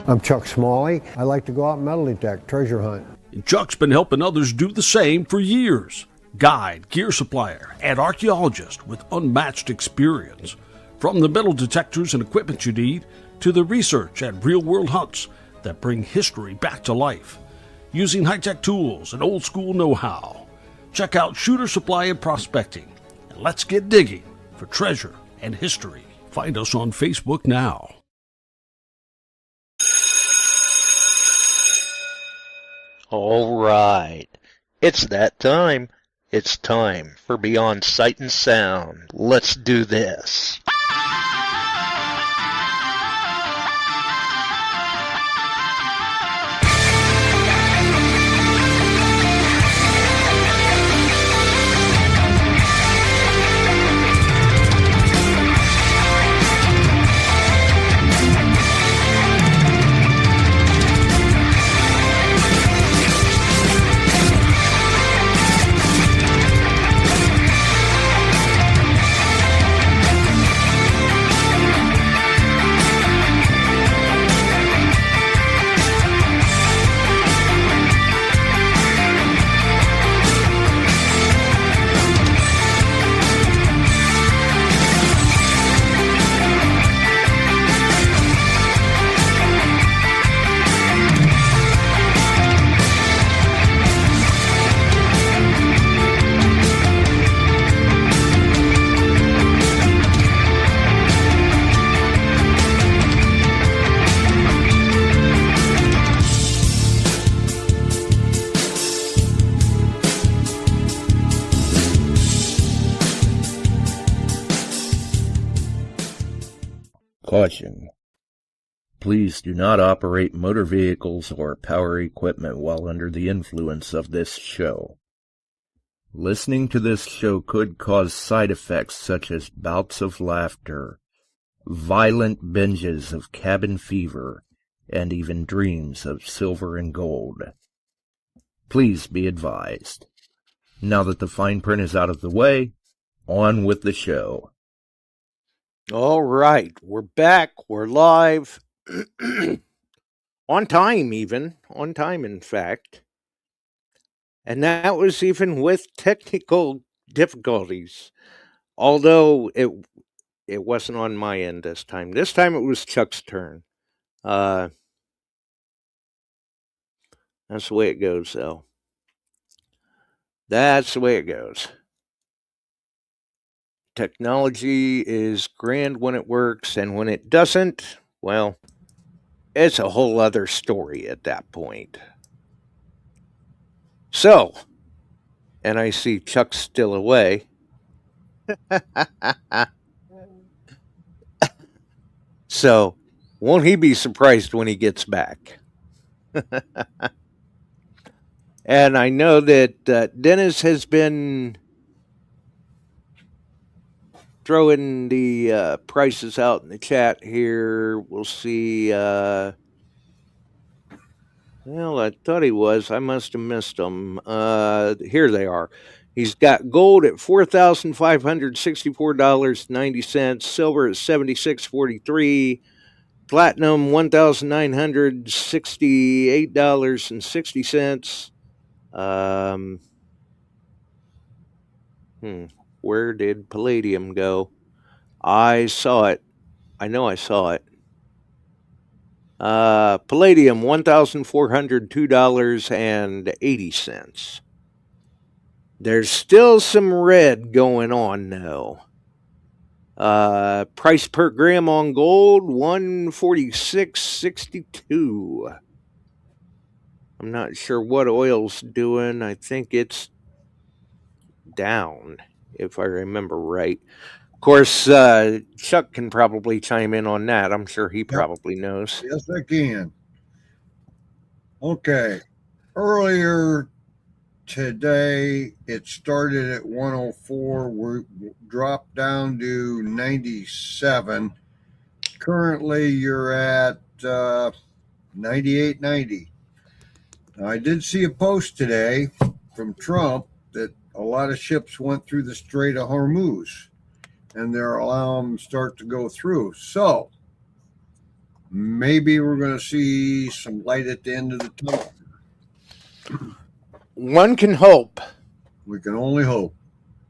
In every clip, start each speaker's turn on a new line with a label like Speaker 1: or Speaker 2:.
Speaker 1: I'm Chuck Smalley. I like to go out and metal detect, treasure hunt.
Speaker 2: And Chuck's been helping others do the same for years. Guide, gear supplier, and archaeologist with unmatched experience. From the metal detectors and equipment you need to the research and real-world hunts that bring history back to life. Using high-tech tools and old-school know-how. Check out Shooter Supply and Prospecting. And let's get digging for treasure and history. Find us on Facebook now.
Speaker 3: All right. It's that time. It's time for Beyond Sight and Sound. Let's do this.
Speaker 4: Caution. Please do not operate motor vehicles or power equipment while under the influence of this show. Listening to this show could cause side effects such as bouts of laughter, violent binges of cabin fever, and even dreams of silver and gold. Please be advised. Now that the fine print is out of the way, on with the show.
Speaker 3: All right, we're back. We're live. On time, even. On time, in fact. And that was even with technical difficulties. Although it wasn't on my end this time. This time it was Chuck's turn. That's the way it goes, though. That's the way it goes. Technology is grand when it works, and when it doesn't, well, it's a whole other story at that point. So, and I see Chuck's still away. So, won't he be surprised when he gets back? And I know that Dennis has been throwing the prices out in the chat here. We'll see. Well, I thought he was. I must have missed them. Here they are. He's got gold at $4,564.90. Silver at $76.43. Platinum $1,968.60. Where did palladium go? I saw it. I know I saw it. Palladium, $1,402.80. There's still some red going on, though. Price per gram on gold, $146.62. I'm not sure what oil's doing. I think it's down, if I remember right. Of course, Chuck can probably chime in on that. I'm sure he probably knows.
Speaker 5: Yes, I can. Okay. Earlier today, it started at 104. We dropped down to 97. Currently, you're at 98.90. Now, I did see a post today from Trump that a lot of ships went through the Strait of Hormuz, and they're allowing them to start to go through. So maybe we're going to see some light at the end of the tunnel.
Speaker 3: One can hope.
Speaker 5: We can only hope.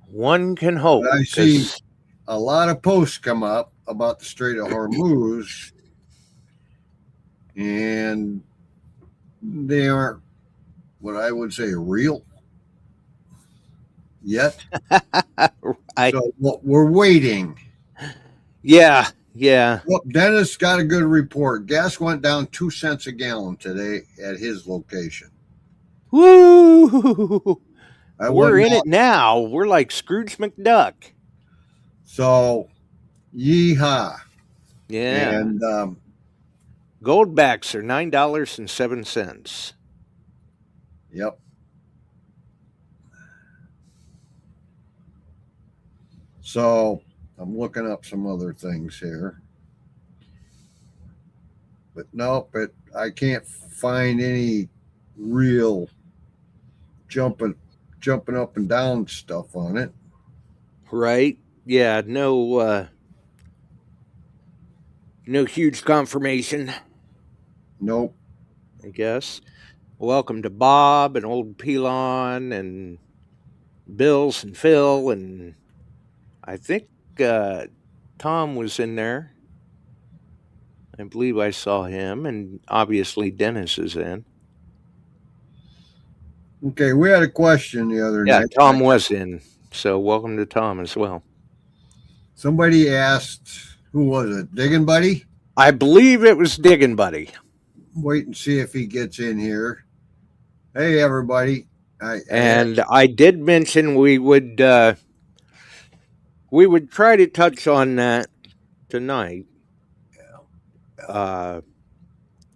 Speaker 3: One can hope.
Speaker 5: But I see a lot of posts come up about the Strait of Hormuz, and they aren't what I would say real yet. So we're waiting.
Speaker 3: Yeah.
Speaker 5: Well, Dennis got a good report. Gas went down 2 cents a gallon today at his location.
Speaker 3: Woo! We're in it now. We're like Scrooge McDuck.
Speaker 5: So, yeehaw.
Speaker 3: Yeah.
Speaker 5: And
Speaker 3: Goldbacks are $9.07.
Speaker 5: Yep. So, I'm looking up some other things here. But nope, I can't find any real jumping up and down stuff on it.
Speaker 3: Right? Yeah, no huge confirmation.
Speaker 5: Nope.
Speaker 3: I guess. Welcome to Bob and Old Pelon and Bills and Phil, and I think Tom was in there. I believe I saw him, and obviously Dennis is in.
Speaker 5: Okay, we had a question the other
Speaker 3: Yeah,
Speaker 5: night.
Speaker 3: Tom was in, so welcome to Tom as well.
Speaker 5: Somebody asked, who was it? Digging Buddy?
Speaker 3: I believe it was Digging Buddy.
Speaker 5: Wait and see if he gets in here. Hey, everybody.
Speaker 3: I did mention we would try to touch on that tonight.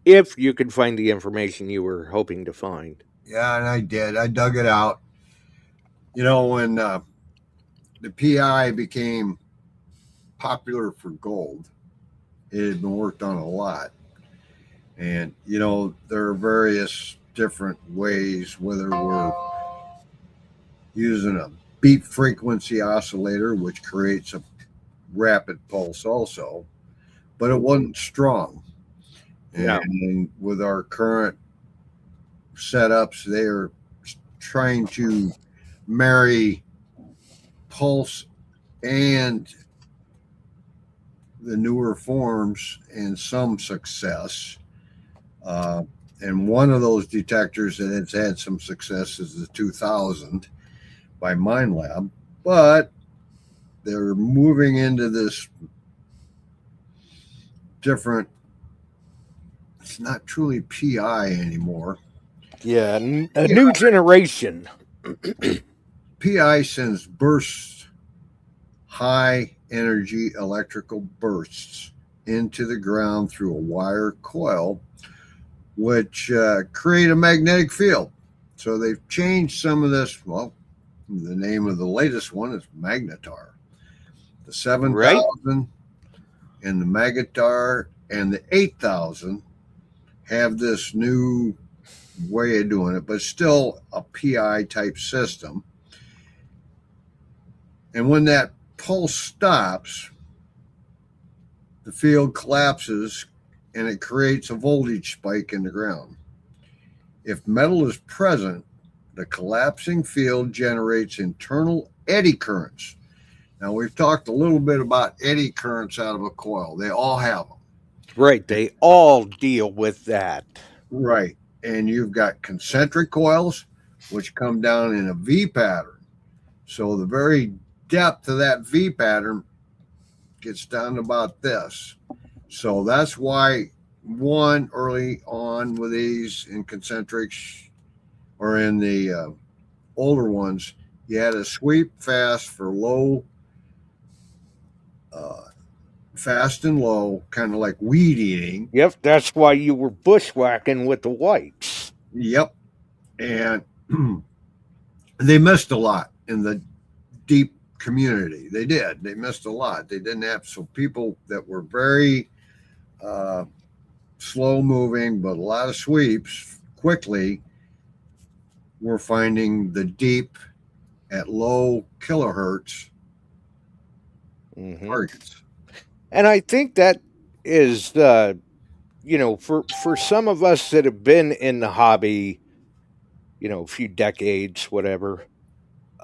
Speaker 3: If you could find the information you were hoping to find.
Speaker 5: Yeah, and I did. I dug it out. You know, when the PI became popular for gold, it had been worked on a lot. And, you know, there are various different ways, whether we're using a beat frequency oscillator, which creates a rapid pulse also, but it wasn't strong. And with our current setups, they are trying to marry pulse and the newer forms and some success. And one of those detectors that has had some success is the 2000 by MindLab, but they're moving into this different, it's not truly PI anymore.
Speaker 3: Yeah, a new generation.
Speaker 5: PI sends bursts, high energy electrical bursts into the ground through a wire coil, which create a magnetic field. So they've changed some of this. Well, the name of the latest one is Magnetar. The 7000 and the Magnetar and the 8000 have this new way of doing it, but still a PI type system. And when that pulse stops, the field collapses and it creates a voltage spike in the ground. If metal is present, the collapsing field generates internal eddy currents. Now, we've talked a little bit about eddy currents out of a coil. They all have them.
Speaker 3: Right. They all deal with that.
Speaker 5: Right. And you've got concentric coils, which come down in a V pattern. So the very depth of that V pattern gets down to about this. So that's why one early on with these in concentrics or in the older ones, you had a sweep fast for low, fast and low, kind of like weed eating.
Speaker 3: Yep, that's why you were bushwhacking with the whites.
Speaker 5: Yep. And they missed a lot in the deep community. They did. They missed a lot. They didn't have, so people that were very slow moving, but a lot of sweeps quickly were finding the deep at low kilohertz targets.
Speaker 3: And I think that is for some of us that have been in the hobby, a few decades, whatever,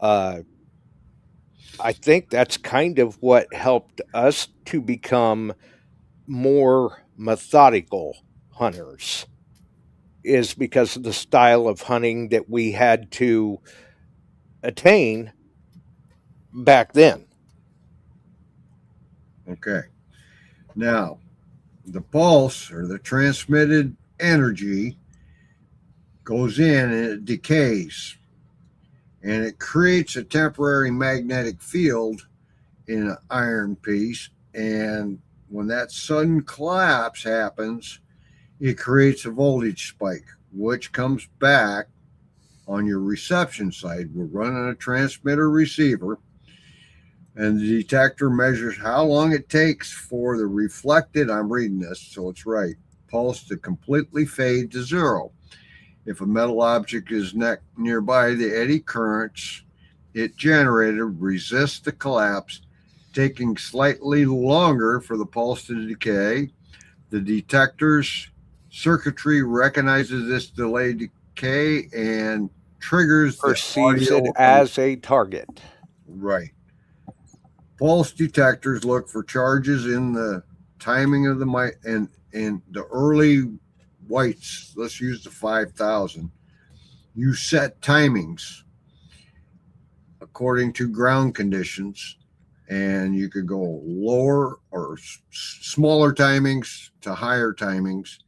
Speaker 3: I think that's kind of what helped us to become more methodical hunters, is because of the style of hunting that we had to attain back then.
Speaker 5: Okay. Now, the pulse or the transmitted energy goes in and it decays, and it creates a temporary magnetic field in an iron piece. And when that sudden collapse happens, it creates a voltage spike, which comes back on your reception side. We're running a transmitter receiver, and the detector measures how long it takes for the reflected, I'm reading this so it's right, pulse to completely fade to zero. If a metal object is nearby, the eddy currents it generated resist the collapse, taking slightly longer for the pulse to decay. The detector's circuitry recognizes this delayed decay and triggers the
Speaker 3: Perceives it
Speaker 5: audio.
Speaker 3: as a target.
Speaker 5: Right. Pulse detectors look for charges in the timing of the mic and in the early whites. Let's use the 5,000. You set timings according to ground conditions, and you could go lower or smaller timings to higher timings,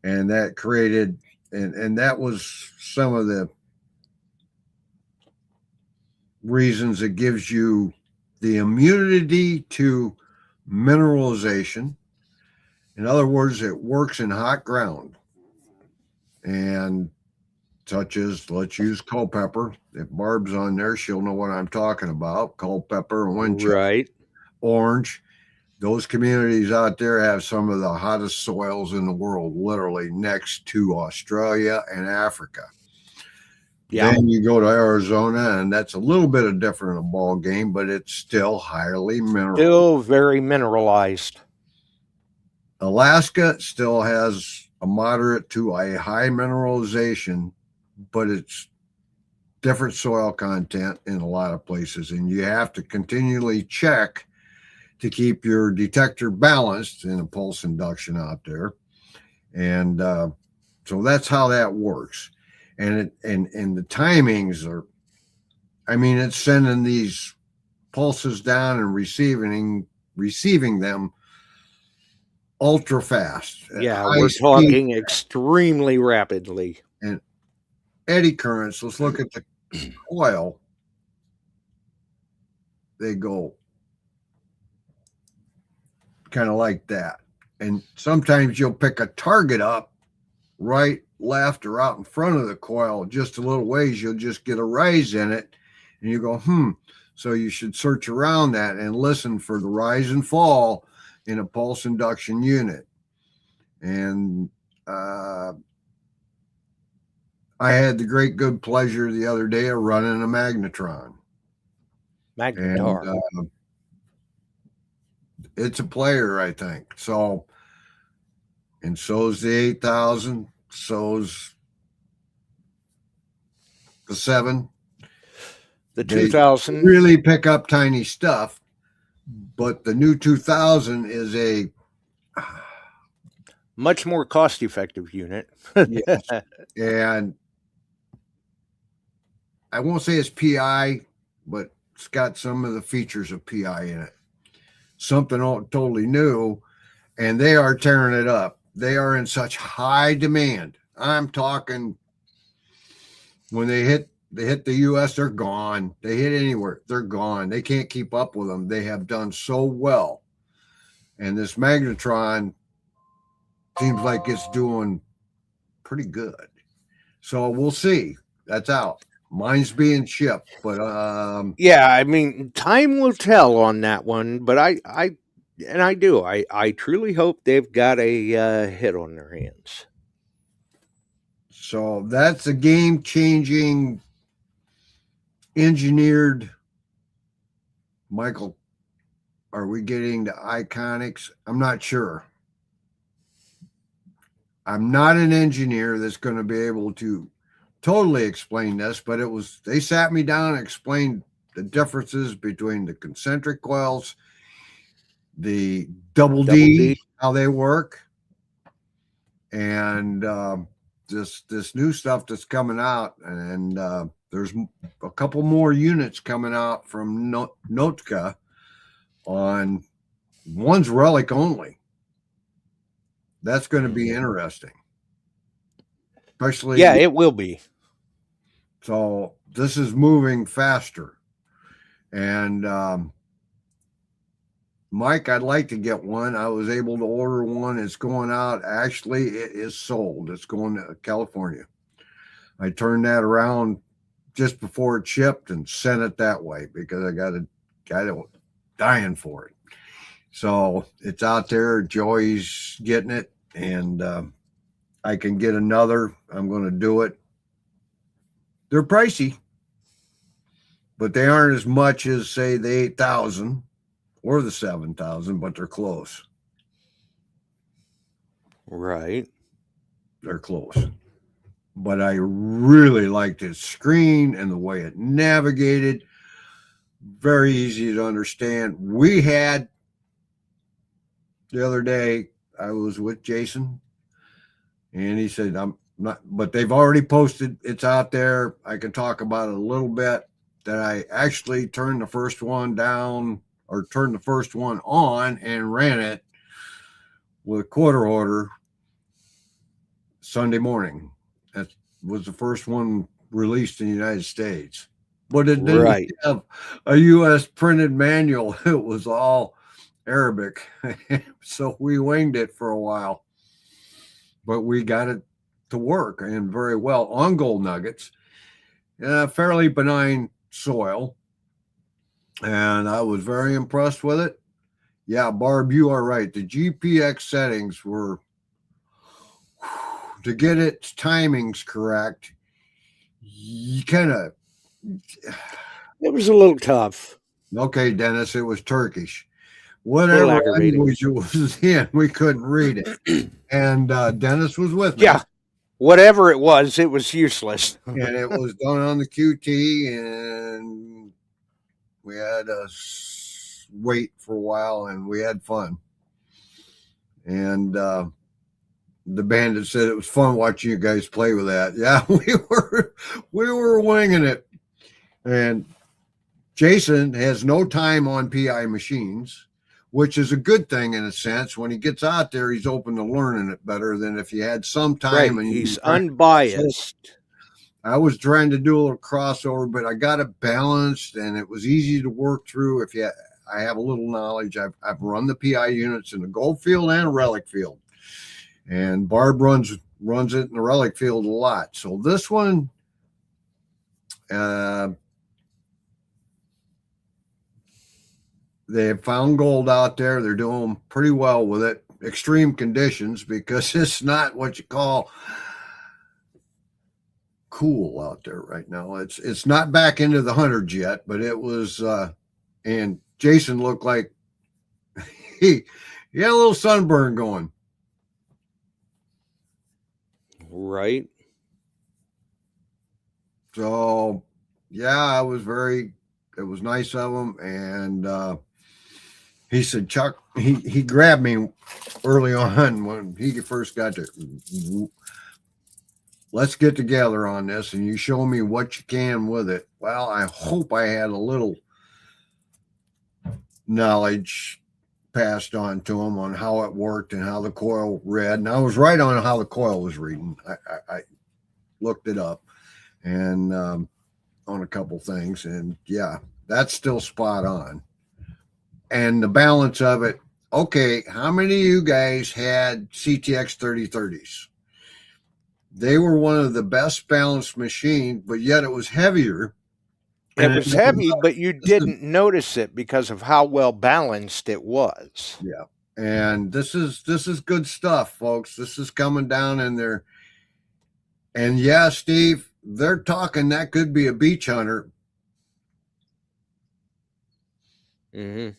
Speaker 5: and that created and that was some of the reasons it gives you the immunity to mineralization. In other words, it works in hot ground, and such as, let's use Culpeper. If Barb's on there, she'll know what I'm talking about. Culpeper and Winchester,
Speaker 3: Right.
Speaker 5: Orange. Those communities out there have some of the hottest soils in the world, literally next to Australia and Africa.
Speaker 3: Yeah.
Speaker 5: Then you go to Arizona, and that's a little bit of different a ball game, but it's still highly mineral.
Speaker 3: Still very mineralized.
Speaker 5: Alaska still has a moderate to a high mineralization, but it's different soil content in a lot of places, and you have to continually check to keep your detector balanced in a pulse induction out there. And so that's how that works. And the timings are, I mean, it's sending these pulses down and receiving them ultra fast.
Speaker 3: Yeah, we're talking extremely rapidly.
Speaker 5: And eddy currents, let's look at the coil. They go kind of like that. And sometimes you'll pick a target up right, left, or out in front of the coil just a little ways. You'll just get a rise in it, and you go, So you should search around that and listen for the rise and fall in a pulse induction unit. And I had the great good pleasure the other day of running a magnetron. And, it's a player, I think. So, and so's the 8,000, so's the 7.
Speaker 3: The 2000
Speaker 5: really pick up tiny stuff, but the new 2000 is a
Speaker 3: much more cost-effective unit.
Speaker 5: Yes. And I won't say it's PI, but it's got some of the features of PI in it. Something totally new, and they are tearing it up. They are in such high demand. I'm talking when they hit the U.S., they're gone. They hit anywhere, they're gone. They can't keep up with them. They have done so well. And this magnetron seems like it's doing pretty good. So we'll see. That's out. Mine's being shipped, but
Speaker 3: yeah, I mean, time will tell on that one. But I truly hope they've got a hit on their hands.
Speaker 5: So that's a game-changing, engineered. Michael, are we getting to Iconics? I'm not sure. I'm not an engineer that's going to be able to totally explain this, but they sat me down and explained the differences between the concentric coils, the double D, how they work, and this new stuff that's coming out. And there's a couple more units coming out from Notka on one's relic only. That's going to be interesting. Especially,
Speaker 3: yeah, it will be.
Speaker 5: So this is moving faster. And Mike, I'd like to get one. I was able to order one. It's going out. Actually, it is sold. It's going to California. I turned that around just before it shipped and sent it that way because I got a guy that was dying for it. So it's out there. Joey's getting it, and I can get another. I'm going to do it. They're pricey, but they aren't as much as, say, the 8,000 or the 7,000, but they're close.
Speaker 3: Right.
Speaker 5: They're close. But I really liked its screen and the way it navigated. Very easy to understand. We had the other day, I was with Jason, and he said, I'm not, but they've already posted. It's out there. I can talk about it a little bit. That I actually turned the first one down or turned the first one on and ran it with quarter order Sunday morning. That was the first one released in the United States. But it didn't have a U.S. printed manual. It was all Arabic. So we winged it for a while. But we got it to work and very well on gold nuggets. Fairly benign soil. And I was very impressed with it. Yeah, Barb, you are right. The GPX settings were, to get its timings correct, you kind of...
Speaker 3: It was a little tough.
Speaker 5: Okay, Dennis, it was Turkish. Whatever language it was in, we couldn't read it. And Dennis was with me.
Speaker 3: Yeah, whatever it was useless.
Speaker 5: And it was done on the QT, and we had to wait for a while, and we had fun. And the bandit said it was fun watching you guys play with that. Yeah, we were winging it. And Jason has no time on PI machines, which is a good thing in a sense. When he gets out there, he's open to learning it better than if he had some time.
Speaker 3: Right.
Speaker 5: And
Speaker 3: he's unbiased.
Speaker 5: I was trying to do a little crossover, but I got it balanced, and it was easy to work through. I have a little knowledge. I've run the PI units in the gold field and a relic field, and Barb runs it in the relic field a lot. So this one, they have found gold out there. They're doing pretty well with it. Extreme conditions, because it's not what you call cool out there right now. It's not back into the hundreds yet, but it was. And Jason looked like he had a little sunburn going.
Speaker 3: Right.
Speaker 5: So yeah, it was nice of him. And he said, Chuck, he grabbed me early on when he first got there. Let's get together on this, and you show me what you can with it. Well, I hope I had a little knowledge passed on to him on how it worked and how the coil read. And I was right on how the coil was reading. I looked it up and on a couple things. And yeah, that's still spot on. And the balance of it. Okay, how many of you guys had CTX 3030s? They were one of the best balanced machines, but yet it was heavier.
Speaker 3: It was heavy, but you didn't notice it because of how well balanced it was.
Speaker 5: Yeah. And this is good stuff, folks. This is coming down in there. And yeah, Steve, they're talking that could be a beach hunter.
Speaker 3: Mm-hmm.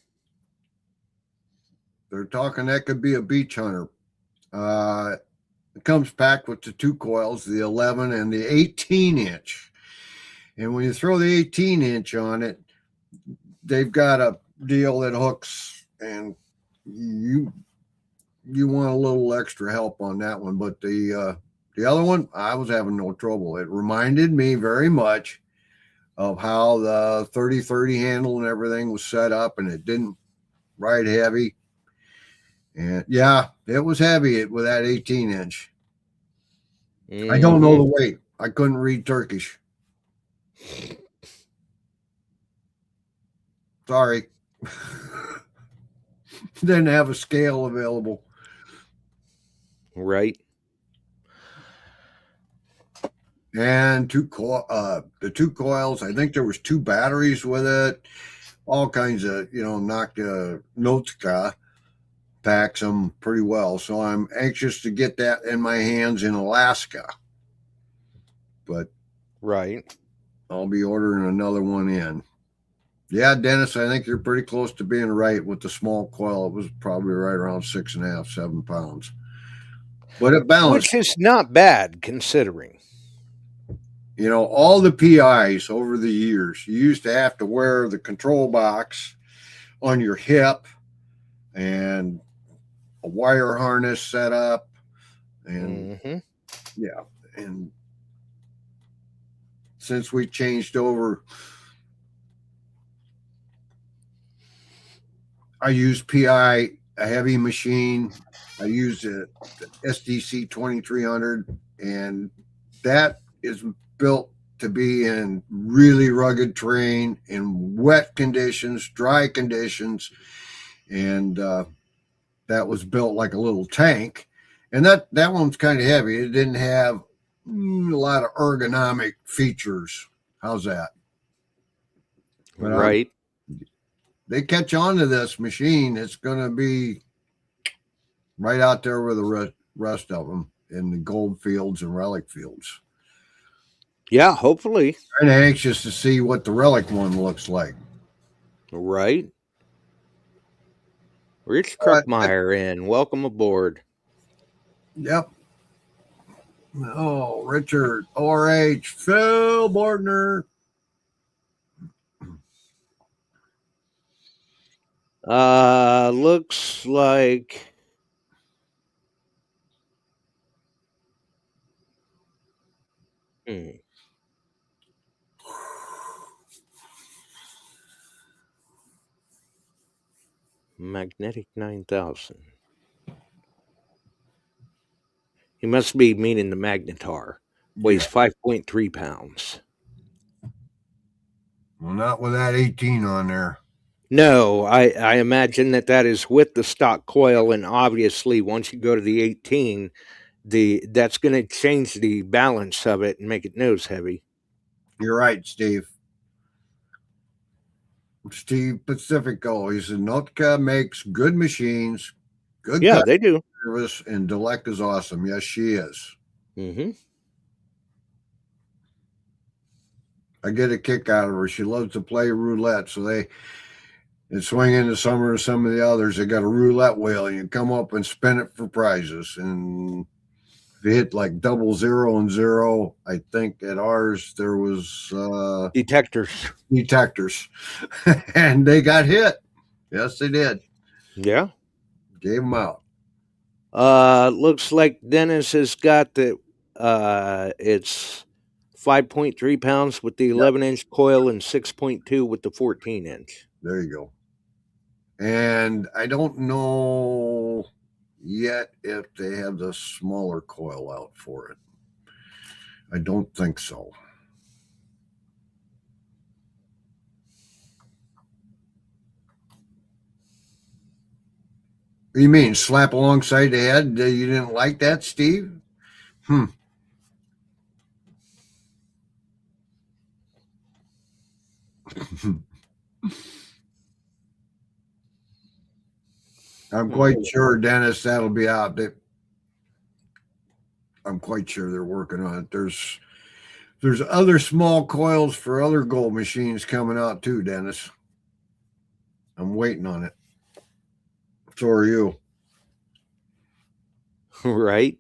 Speaker 5: They're talking that could be a beach hunter. It comes packed with the 2 coils, the 11 and the 18-inch. And when you throw the 18-inch on it, they've got a deal that hooks, and you want a little extra help on that one. But the other one, I was having no trouble. It reminded me very much of how the 30-30 handle and everything was set up, and it didn't ride heavy. And yeah, it was heavy with that 18-inch. I don't know the weight. I couldn't read Turkish. Sorry. Didn't have a scale available.
Speaker 3: Right.
Speaker 5: And the 2 coils, I think there was 2 batteries with it, all kinds of, Notka packs them pretty well. So I'm anxious to get that in my hands in Alaska. But
Speaker 3: right,
Speaker 5: I'll be ordering another one in. Yeah, Dennis, I think you're pretty close to being right with the small coil. It was probably right around 6.5, 7 pounds. But it balanced.
Speaker 3: which is not bad considering.
Speaker 5: All the PIs over the years, you used to have to wear the control box on your hip and a wire harness set up. And yeah, and since we changed over, I use PI, a heavy machine. I use the SDC 2300, and that is built to be in really rugged terrain, in wet conditions, dry conditions, and that was built like a little tank. And that one's kind of heavy. It didn't have a lot of ergonomic features. How's that? But
Speaker 3: right.
Speaker 5: They catch on to this machine, it's going to be right out there with the rest of them in the gold fields and relic fields.
Speaker 3: Yeah, hopefully.
Speaker 5: Kind of anxious to see what the relic one looks like.
Speaker 3: Right. Rich Kruckmeyer in. Welcome aboard.
Speaker 5: Yep. Oh, Richard, RH, Phil Bordner.
Speaker 3: Looks like Magnetic 9000. He must be meaning the Magnetar. Weighs 5.3 pounds.
Speaker 5: Well, not with that 18 on there.
Speaker 3: No, I imagine that is with the stock coil, and obviously once you go to the 18, that's going to change the balance of it and make it nose heavy.
Speaker 5: You're right, Steve. Steve Pacifico. He said Notka makes good machines, good
Speaker 3: they do.
Speaker 5: service, and Delect is awesome. Yes, she is. I get a kick out of her. She loves to play roulette. So they swing in the summer, some of the others, they got a roulette wheel, and you come up and spin it for prizes. And if you hit like 0, 0, 0, I think at ours there was
Speaker 3: detectors,
Speaker 5: and they got hit. Yes, they did.
Speaker 3: Yeah,
Speaker 5: gave them out.
Speaker 3: Looks like Dennis has got the it's 5.3 pounds with the 11-inch coil and 6.2 with the 14-inch.
Speaker 5: There you go. And I don't know yet if they have the smaller coil out for it. I don't think so. What do you mean, slap alongside the head? You didn't like that, Steve? I'm quite sure, Dennis, that'll be out. I'm quite sure they're working on it. There's other small coils for other gold machines coming out too, Dennis. I'm waiting on it. So are you.
Speaker 3: Right.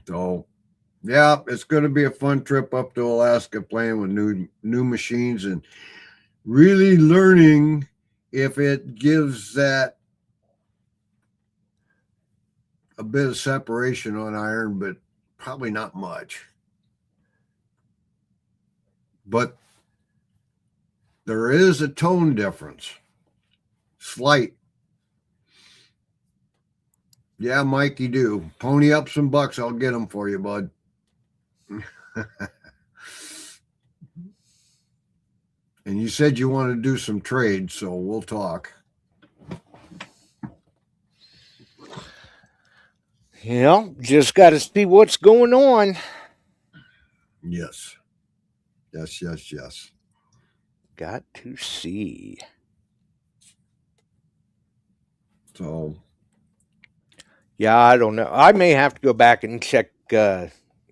Speaker 5: So, yeah, it's going to be a fun trip up to Alaska playing with new machines and really learning if it gives that a bit of separation on iron, but probably not much. But there is a tone difference. Slight. Yeah, Mike, you do. Pony up some bucks. I'll get them for you, bud. And you said you want to do some trade, so we'll talk.
Speaker 3: Yeah, just got to see what's going on.
Speaker 5: Yes. Yes, yes, yes.
Speaker 3: Got to see.
Speaker 5: So,
Speaker 3: yeah, I don't know. I may have to go back and check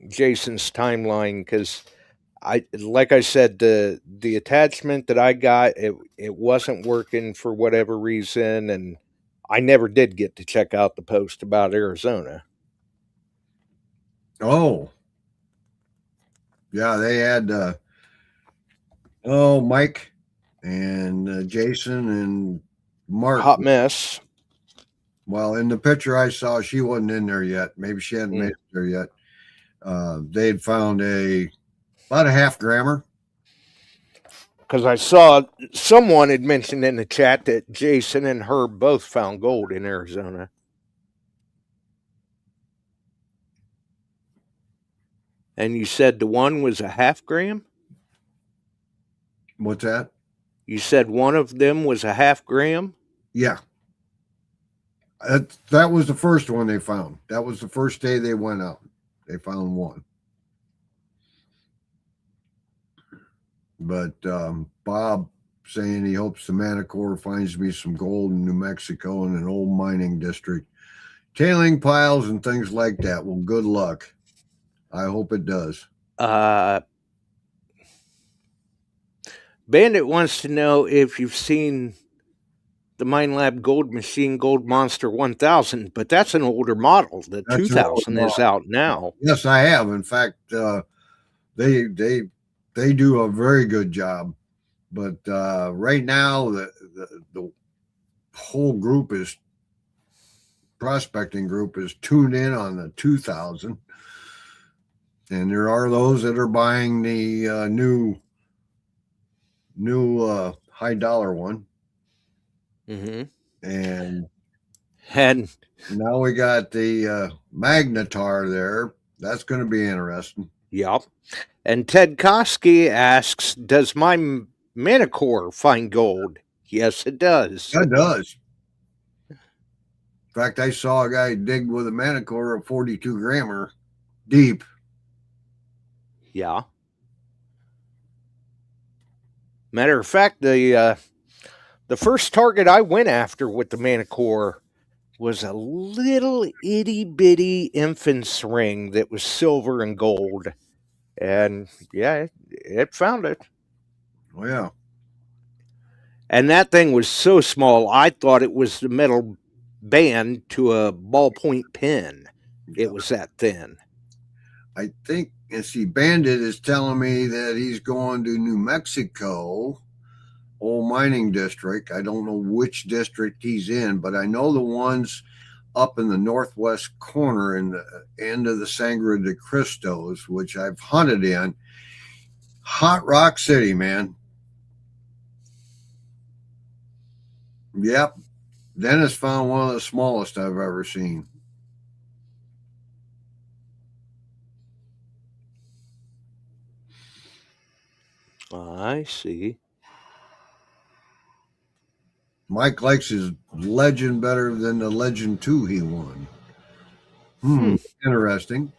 Speaker 3: Jason's timeline because like I said, the attachment that I got, it wasn't working for whatever reason, and I never did get to check out the post about Arizona.
Speaker 5: oh, yeah, they had, Mike and Jason and Mark.
Speaker 3: Hot mess.
Speaker 5: Well, in the picture I saw, she wasn't in there yet. Maybe she hadn't made it there yet. They had found about a half grammer.
Speaker 3: Because I saw someone had mentioned in the chat that Jason and Herb both found gold in Arizona. And you said the one was a half gram?
Speaker 5: What's that?
Speaker 3: You said one of them was a half gram?
Speaker 5: Yeah. That was the first one they found. That was the first day they went out. They found one. But Bob saying he hopes the Manicore finds me some gold in New Mexico in an old mining district. Tailing piles and things like that. Well, good luck. I hope it does.
Speaker 3: Bandit wants to know if you've seen the Mine Lab Gold Machine Gold Monster 1000, but that's an older model. The 2000 is out now.
Speaker 5: Yes, I have. In fact, they do a very good job. But right now, the whole group is prospecting group is tuned in on the 2000, and there are those that are buying the new high dollar one.
Speaker 3: Mm-hmm.
Speaker 5: And
Speaker 3: now
Speaker 5: we got the Magnetar there. That's going to be interesting.
Speaker 3: Yep. And Ted Koski asks, does my Manicore find gold? Yes, it does.
Speaker 5: It does. In fact, I saw a guy dig with a Manicore, a 42 grammer deep.
Speaker 3: Yeah. Matter of fact, the first target I went after with the Manicore was a little itty bitty infant's ring that was silver and gold. And yeah, it found it.
Speaker 5: Oh, yeah.
Speaker 3: And that thing was so small, I thought it was the metal band to a ballpoint pen. It was that thin.
Speaker 5: I think, and see, Bandit is telling me that he's going to New Mexico, old mining district. I don't know which district he's in, but I know the ones up in the northwest corner in the end of the Sangre de Cristos, which I've hunted in. Hot Rock City, man. Yep. Dennis found one of the smallest I've ever seen.
Speaker 3: I see.
Speaker 5: Mike likes his Legend better than the Legend 2 he won. Interesting.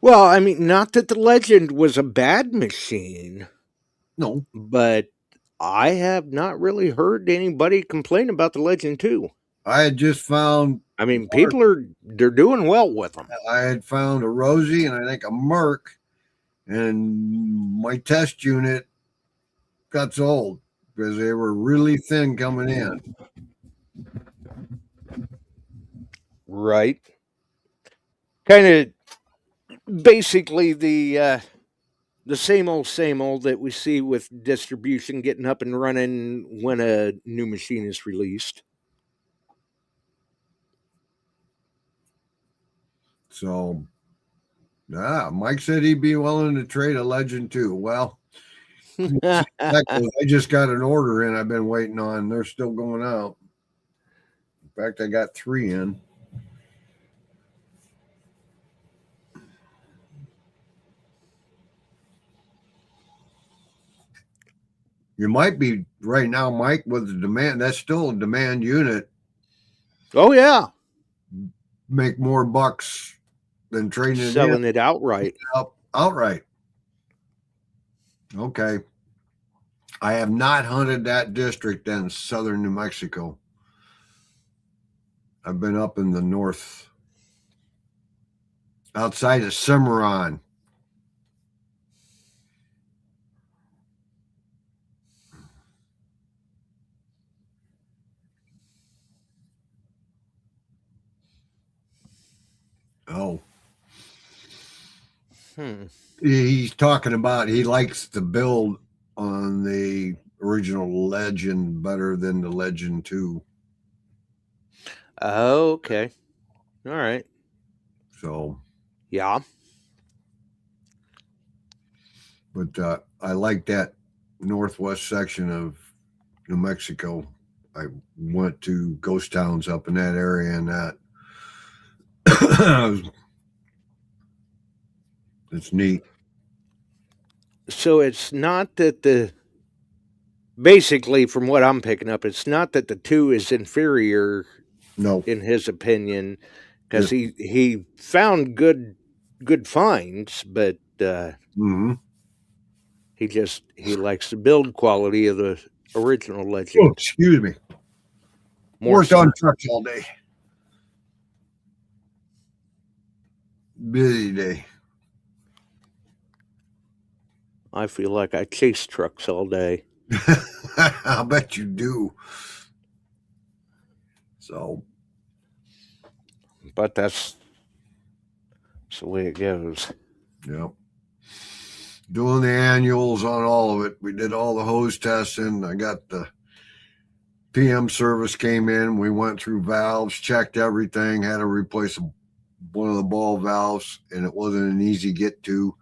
Speaker 3: Well, I mean, not that the Legend was a bad machine.
Speaker 5: No.
Speaker 3: But I have not really heard anybody complain about the Legend 2.
Speaker 5: I had just found...
Speaker 3: I mean, they're doing well with them.
Speaker 5: I had found a Rosie and I think a Merc, and my test unit got sold because they were really thin coming in.
Speaker 3: Right. kind of basically the same old that we see with distribution getting up and running when a new machine is released.
Speaker 5: So, Mike said he'd be willing to trade a Legend too. Well, I just got an order in. I've been waiting on. They're still going out. In fact, I got 3 in. You might be right now, Mike, with the demand. That's still a demand unit.
Speaker 3: Oh yeah,
Speaker 5: Make more bucks than trading
Speaker 3: selling it outright.
Speaker 5: Outright. Okay. I have not hunted that district in southern New Mexico. I've been up in the north, outside of Cimarron. Oh. He's talking about he likes the build on the original Legend better than the Legend 2.
Speaker 3: Oh, okay. All right.
Speaker 5: So,
Speaker 3: yeah.
Speaker 5: But I like that northwest section of New Mexico. I went to ghost towns up in that area, and that it's neat.
Speaker 3: So it's not that basically, from what I'm picking up, it's not that the 2 is inferior.
Speaker 5: No,
Speaker 3: in his opinion, because he found good finds, but he likes the build quality of the original Legend.
Speaker 5: Oh, excuse me. Worked on trucks all day. Busy day.
Speaker 3: I feel like I chase trucks all day.
Speaker 5: I bet you do. So,
Speaker 3: but that's the way it goes.
Speaker 5: Yep. Doing the annuals on all of it. We did all the hose testing. I got the PM service came in. We went through valves, checked everything, had to replace one of the ball valves, and it wasn't an easy get to.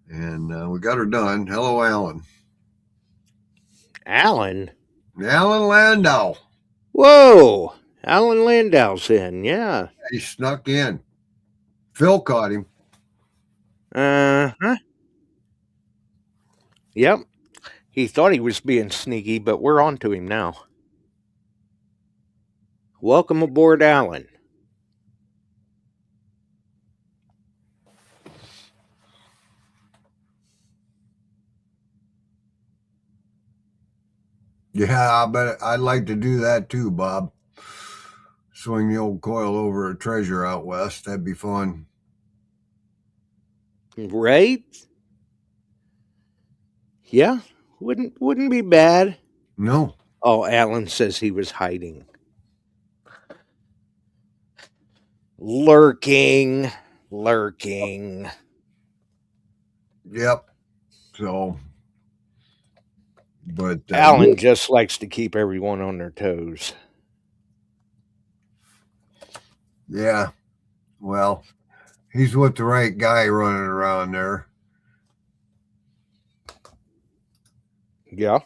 Speaker 5: And we got her done. Hello, Alan.
Speaker 3: Alan
Speaker 5: Landau.
Speaker 3: Whoa. Alan Landau's in, yeah.
Speaker 5: He snuck in. Phil caught him.
Speaker 3: Uh-huh. Yep. He thought he was being sneaky, but we're on to him now. Welcome aboard, Alan.
Speaker 5: Yeah, I bet I'd like to do that too, Bob. Swing the old coil over a treasure out west. That'd be fun.
Speaker 3: Right? Yeah, wouldn't be bad.
Speaker 5: No.
Speaker 3: Oh, Alan says he was hiding. Lurking.
Speaker 5: Yep. So, but
Speaker 3: Alan just likes to keep everyone on their toes.
Speaker 5: Yeah. Well, he's with the right guy running around there.
Speaker 3: Yeah.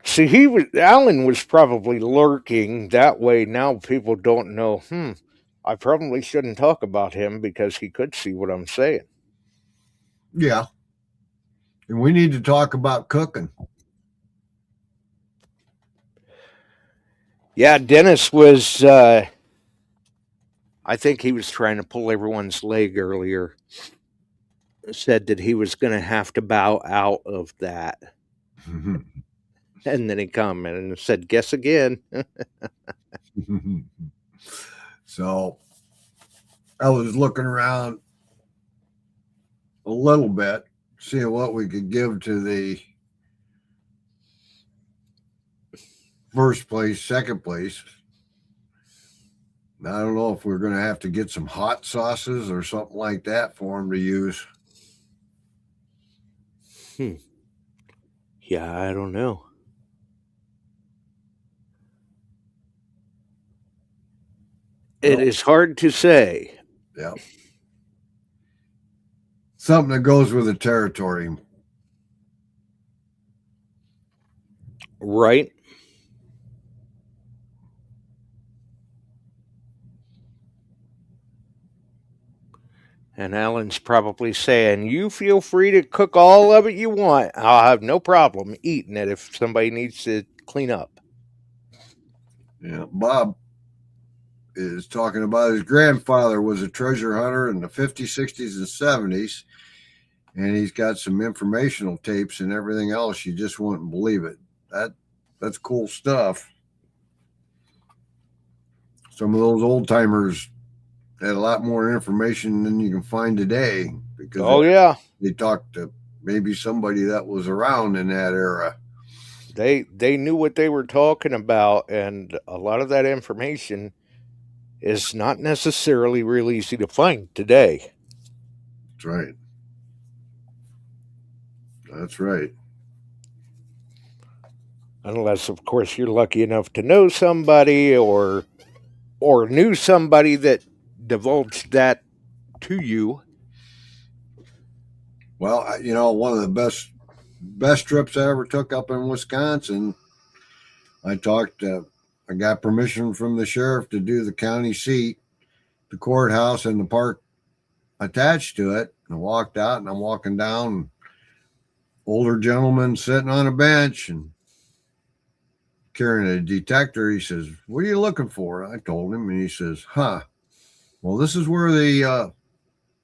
Speaker 3: See, Alan was probably lurking that way. Now people don't know. I probably shouldn't talk about him because he could see what I'm saying.
Speaker 5: Yeah. And we need to talk about cooking.
Speaker 3: Yeah, Dennis was, I think he was trying to pull everyone's leg earlier. Said that he was going to have to bow out of that. And then he commented and said, guess again.
Speaker 5: So I was looking around a little bit, seeing what we could give to the first place, second place. I don't know if we're going to have to get some hot sauces or something like that for them to use.
Speaker 3: Yeah, I don't know. It is hard to say.
Speaker 5: Yeah. Something that goes with the territory.
Speaker 3: Right? And Alan's probably saying, you feel free to cook all of it you want. I'll have no problem eating it if somebody needs to clean up.
Speaker 5: Yeah. Bob is talking about his grandfather was a treasure hunter in the 50s, 60s, and 70s. And he's got some informational tapes and everything else. You just wouldn't believe it. That's cool stuff. Some of those old timers had a lot more information than you can find today because they talked to maybe somebody that was around in that era.
Speaker 3: They knew what they were talking about, and a lot of that information is not necessarily real easy to find today.
Speaker 5: That's right. That's right.
Speaker 3: Unless, of course, you're lucky enough to know somebody or knew somebody that divulged that to you.
Speaker 5: Well, one of the best trips I ever took up in Wisconsin, I got permission from the sheriff to do the county seat, the courthouse, and the park attached to it. And I walked out, and I'm walking down, older gentleman sitting on a bench and carrying a detector. He says, "What are you looking for?" I told him, and he says, well, this is where the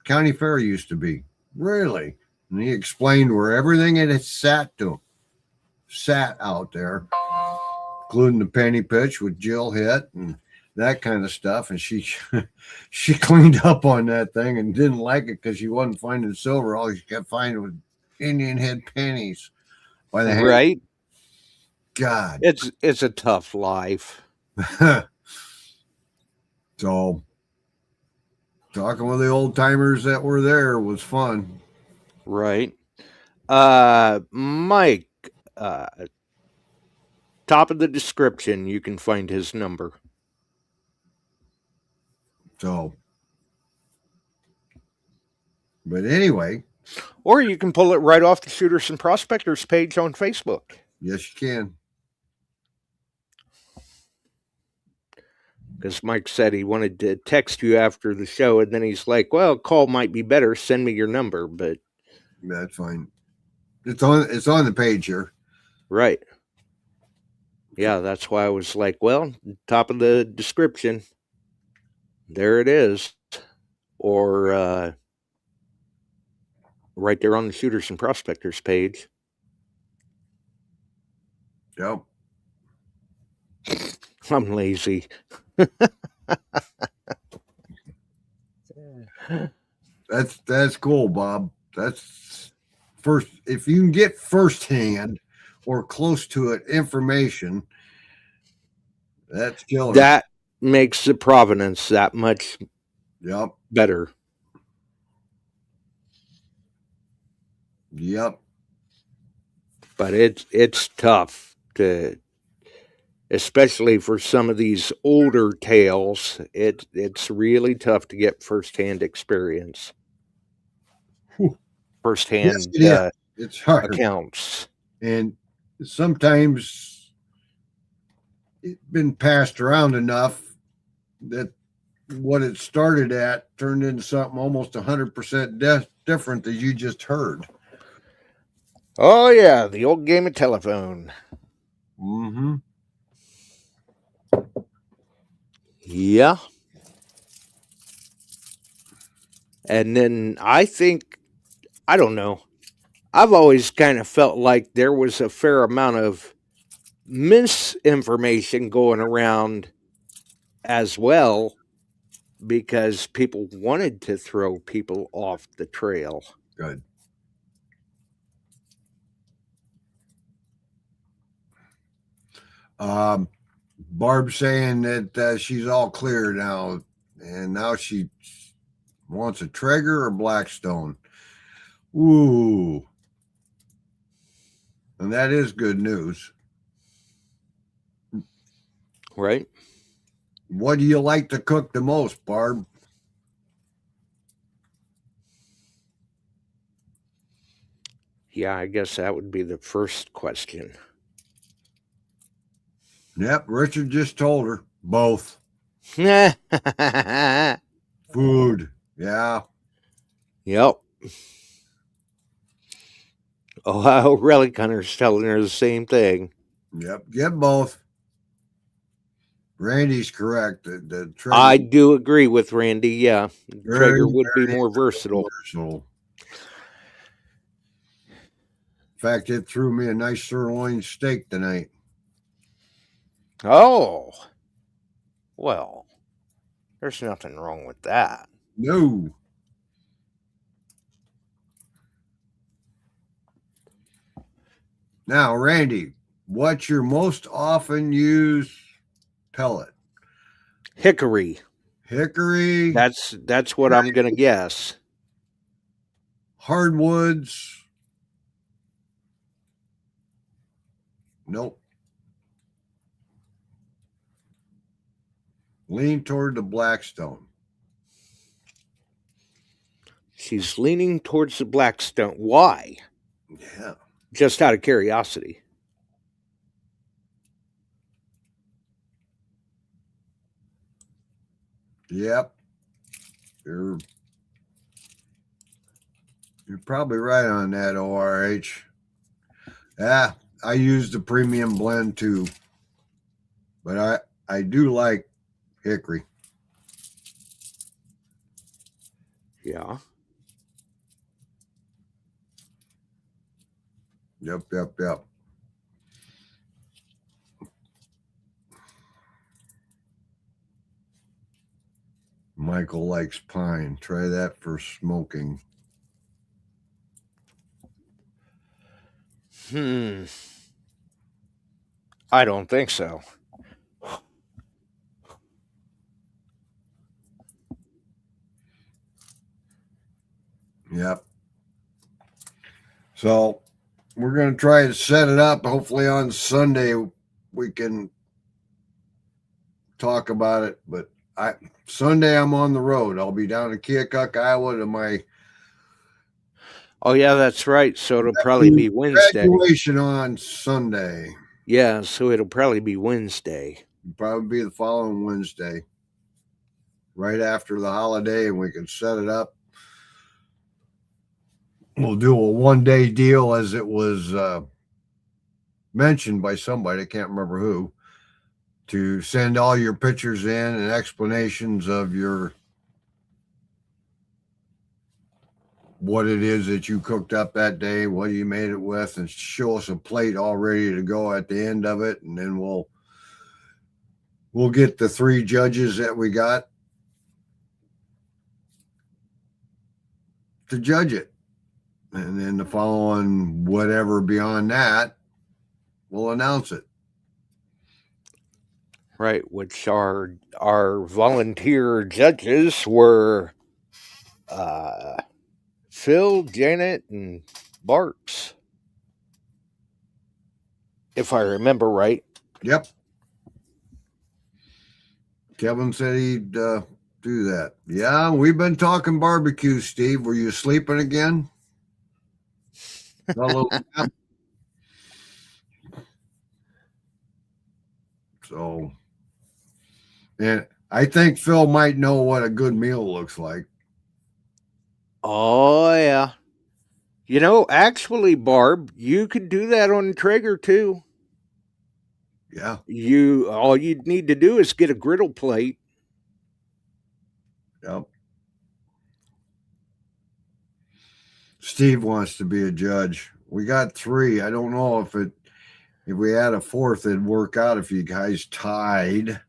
Speaker 5: county fair used to be. Really? And he explained where everything had sat out there, including the penny pitch with Jill hit and that kind of stuff. And she cleaned up on that thing and didn't like it because she wasn't finding silver. All she kept finding was Indian head pennies by the hand.
Speaker 3: Right?
Speaker 5: God,
Speaker 3: it's a tough life.
Speaker 5: So talking with the old timers that were there was fun.
Speaker 3: Right. Mike, top of the description, you can find his number.
Speaker 5: So, but anyway.
Speaker 3: Or you can pull it right off the Shooters and Prospectors page on Facebook.
Speaker 5: Yes, you can.
Speaker 3: Because Mike said he wanted to text you after the show, and then he's like, well, call might be better. Send me your number. But
Speaker 5: that's fine. It's on the page here.
Speaker 3: Right. Yeah, that's why I was like, well, top of the description. There it is. Or right there on the Shooters and Prospectors page.
Speaker 5: Yep.
Speaker 3: I'm lazy.
Speaker 5: That's cool, Bob. That's first. If you can get firsthand or close to it information, that's killer.
Speaker 3: That makes the provenance that much better.
Speaker 5: Yep.
Speaker 3: But it's tough to, especially for some of these older tales. It's really tough to get firsthand experience. Firsthand
Speaker 5: it's hard.
Speaker 3: Accounts.
Speaker 5: And sometimes it's been passed around enough that what it started at turned into something almost 100% different that you just heard.
Speaker 3: Oh, yeah, the old game of telephone.
Speaker 5: Mm-hmm.
Speaker 3: Yeah. And then I don't know. I've always kind of felt like there was a fair amount of misinformation going around as well, because people wanted to throw people off the trail.
Speaker 5: Good. Barb's saying that she's all clear now, and now she wants a Traeger or Blackstone. Ooh. And that is good news.
Speaker 3: Right?
Speaker 5: What do you like to cook the most, Barb?
Speaker 3: Yeah, I guess that would be the first question.
Speaker 5: Yep, Richard just told her. Both.
Speaker 3: Yep.
Speaker 5: Food. Yeah.
Speaker 3: Ohio Relic Hunter's telling her the same thing.
Speaker 5: Yep. Get both. Randy's correct. The Traeger,
Speaker 3: I do agree with Randy. Yeah,
Speaker 5: very,
Speaker 3: Traeger would be
Speaker 5: very
Speaker 3: more versatile.
Speaker 5: versatile. In fact, it threw me a nice sirloin steak tonight.
Speaker 3: Oh, well, there's nothing wrong with that.
Speaker 5: No. Now, Randy, what's your most often used pellet?
Speaker 3: Hickory.
Speaker 5: Hickory.
Speaker 3: That's what I'm gonna guess.
Speaker 5: Hardwoods. Nope. Lean toward the Blackstone.
Speaker 3: She's leaning towards the Blackstone. Why?
Speaker 5: Yeah.
Speaker 3: Just out of curiosity.
Speaker 5: Yep. You're probably right on that, ORH. Yeah, I use the premium blend too. But I do like hickory.
Speaker 3: Yeah.
Speaker 5: Yep. Michael likes pine. Try that for smoking.
Speaker 3: I don't think so.
Speaker 5: Yep. So we're going to try to set it up. Hopefully on Sunday we can talk about it. But Sunday I'm on the road. I'll be down in Keokuk, Iowa to my
Speaker 3: Oh yeah, that's right. So it'll probably be Wednesday.
Speaker 5: graduation on Sunday.
Speaker 3: Yeah, so it'll probably be Wednesday.
Speaker 5: Probably be the following Wednesday, right after the holiday, and we can set it up. We'll do a one-day deal, as it was mentioned by somebody, I can't remember who, to send all your pictures in and explanations of what it is that you cooked up that day, what you made it with, and show us a plate all ready to go at the end of it, and then we'll get the 3 judges that we got to judge it. And then the following whatever beyond that, we'll announce it.
Speaker 3: Right, which our volunteer judges were Phil, Janet, and Barks, if I remember right.
Speaker 5: Yep. Kevin said he'd do that. Yeah, we've been talking barbecue, Steve. Were you sleeping again? A little nap? So, and I think Phil might know what a good meal looks like.
Speaker 3: Oh yeah. You know, actually, Barb, you could do that on Traeger too.
Speaker 5: Yeah.
Speaker 3: All you'd need to do is get a griddle plate.
Speaker 5: Yep. Steve wants to be a judge. We got 3. I don't know if we had a 4th, it'd work out if you guys tied.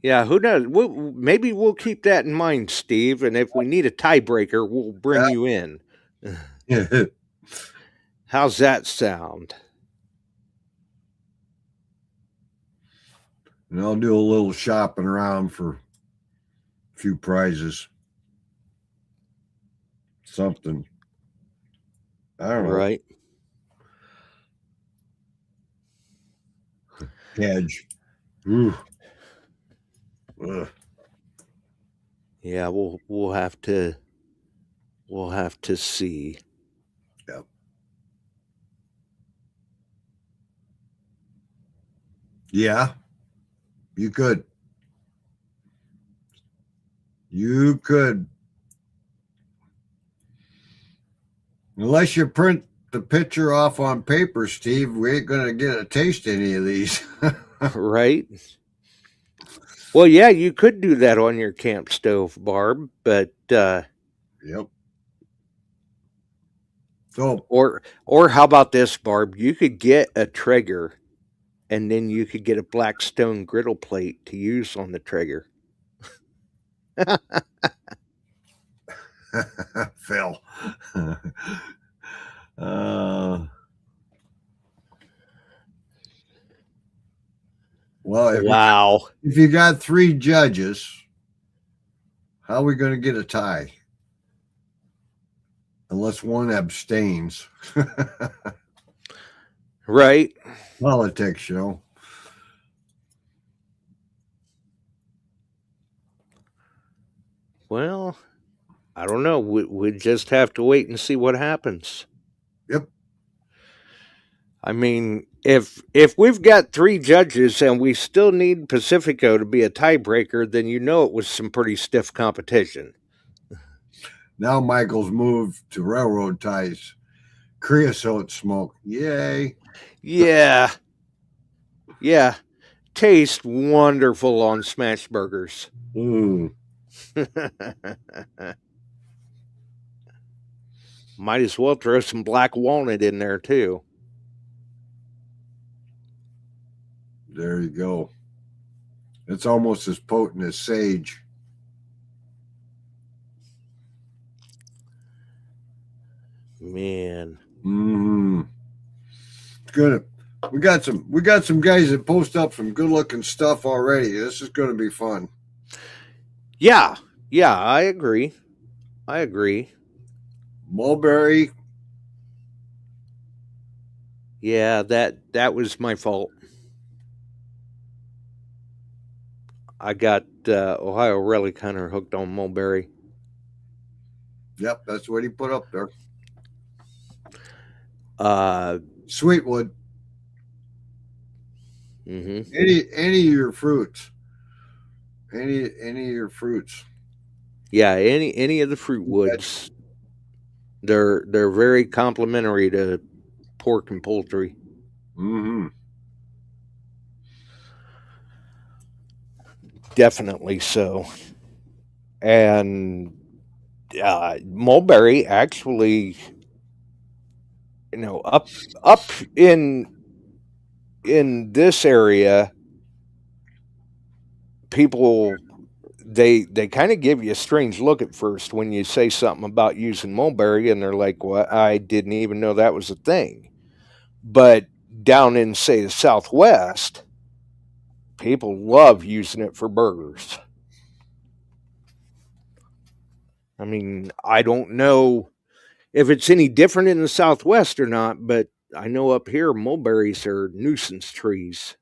Speaker 3: Yeah, who knows? Maybe we'll keep that in mind, Steve. And if we need a tiebreaker, we'll bring you in. How's that sound?
Speaker 5: And I'll do a little shopping around for a few prizes. Something. I don't know.
Speaker 3: Right.
Speaker 5: Hedge. Ooh. Ugh.
Speaker 3: Yeah, we'll have to see.
Speaker 5: Yep. Yeah. You could. You could. Unless you print the picture off on paper, Steve, we ain't going to get a taste any of these.
Speaker 3: Right? Well, yeah, you could do that on your camp stove, Barb, but
Speaker 5: Yep. So,
Speaker 3: or how about this, Barb? You could get a Traeger, and then you could get a Blackstone griddle plate to use on the Traeger.
Speaker 5: Phil. Well,
Speaker 3: Wow.
Speaker 5: if you got 3 judges, how are we going to get a tie? Unless one abstains.
Speaker 3: Right?
Speaker 5: Politics, you know.
Speaker 3: Well, I don't know. We just have to wait and see what happens.
Speaker 5: Yep.
Speaker 3: I mean, if we've got 3 judges and we still need Pacifico to be a tiebreaker, then you know it was some pretty stiff competition.
Speaker 5: Now Michael's moved to railroad ties. Creosote smoke. Yay.
Speaker 3: Yeah. Yeah. Taste wonderful on smash burgers. Might as well throw some black walnut in there too.
Speaker 5: There you go. It's almost as potent as sage.
Speaker 3: Man.
Speaker 5: It's good. We got some guys that post up some good looking stuff already. This is going to be fun.
Speaker 3: Yeah. Yeah, I agree.
Speaker 5: Mulberry.
Speaker 3: Yeah, that was my fault. I got Ohio Relic Hunter hooked on mulberry.
Speaker 5: Yep, that's what he put up there. Sweetwood.
Speaker 3: Mm-hmm.
Speaker 5: Any of your fruits. Any of your fruits.
Speaker 3: Yeah, any of the fruit woods. They're very complimentary to pork and poultry.
Speaker 5: Mm-hmm.
Speaker 3: Definitely so. And mulberry actually, you know, up in this area, people they kind of give you a strange look at first when you say something about using mulberry, and they're like, "Well, I didn't even know that was a thing." But down in, say, the Southwest, people love using it for burgers. I mean, I don't know if it's any different in the Southwest or not, but I know up here mulberries are nuisance trees.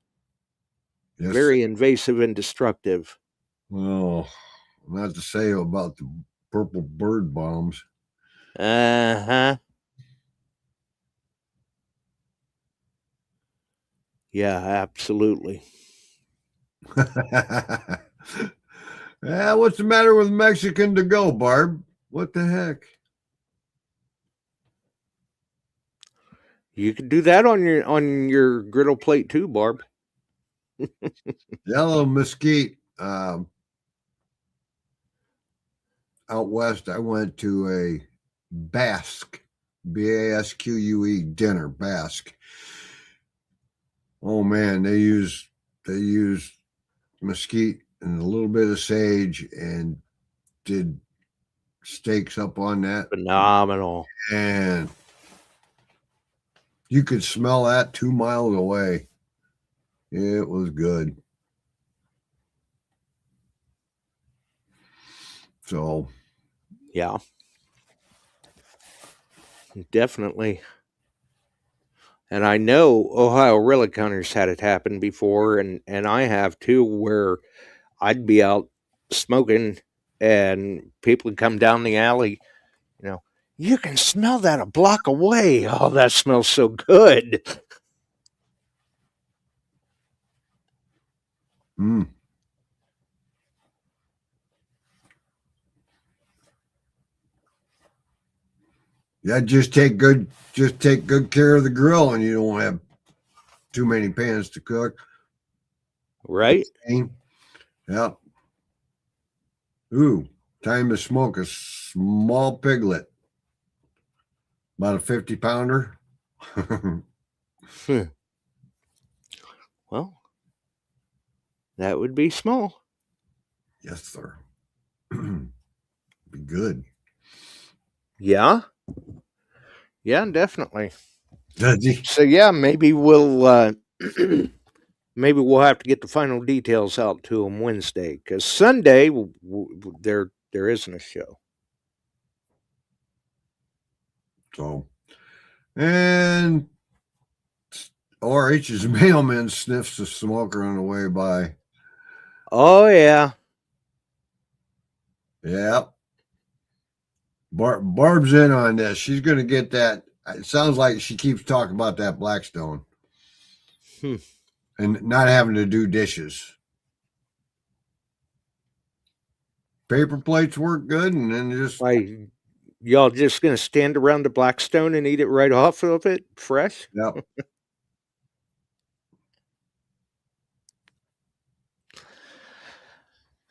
Speaker 5: Yes.
Speaker 3: Very invasive and destructive.
Speaker 5: Well, not to say about the purple bird bombs.
Speaker 3: Uh-huh. Yeah, absolutely.
Speaker 5: Yeah, what's the matter with Mexican to go, Barb? What the heck?
Speaker 3: You could do that on your griddle plate too, Barb.
Speaker 5: Yellow mesquite. Out west, I went to a Basque, Basque dinner, Basque. Oh man, they use mesquite and a little bit of sage and did steaks up on that.
Speaker 3: Phenomenal.
Speaker 5: And You could smell that 2 miles away. It was good. So,
Speaker 3: Yeah, definitely. And I know Ohio Relic Hunters had it happen before, and I have too, where I'd be out smoking and people would come down the alley, you know, you can smell that a block away. Oh, that smells so good.
Speaker 5: mm. Yeah, just take good care of the grill, and you don't have too many pans to cook.
Speaker 3: Right?
Speaker 5: Yeah. Ooh, time to smoke a small piglet, about a 50-pounder.
Speaker 3: Well, that would be small.
Speaker 5: Yes, sir. Be good.
Speaker 3: Yeah. Yeah, definitely.
Speaker 5: Does he?
Speaker 3: So yeah, maybe we'll maybe we'll have to get the final details out to them Wednesday, because Sunday there isn't a show.
Speaker 5: So, and RH's mailman sniffs the smoker on the way by.
Speaker 3: Oh yeah.
Speaker 5: Yeah. Barb's in on this. She's going to get that. It sounds like she keeps talking about that Blackstone and not having to do dishes. Paper plates work good, and then just
Speaker 3: Why, y'all just gonna stand around the Blackstone and eat it right off of it, fresh?
Speaker 5: yep.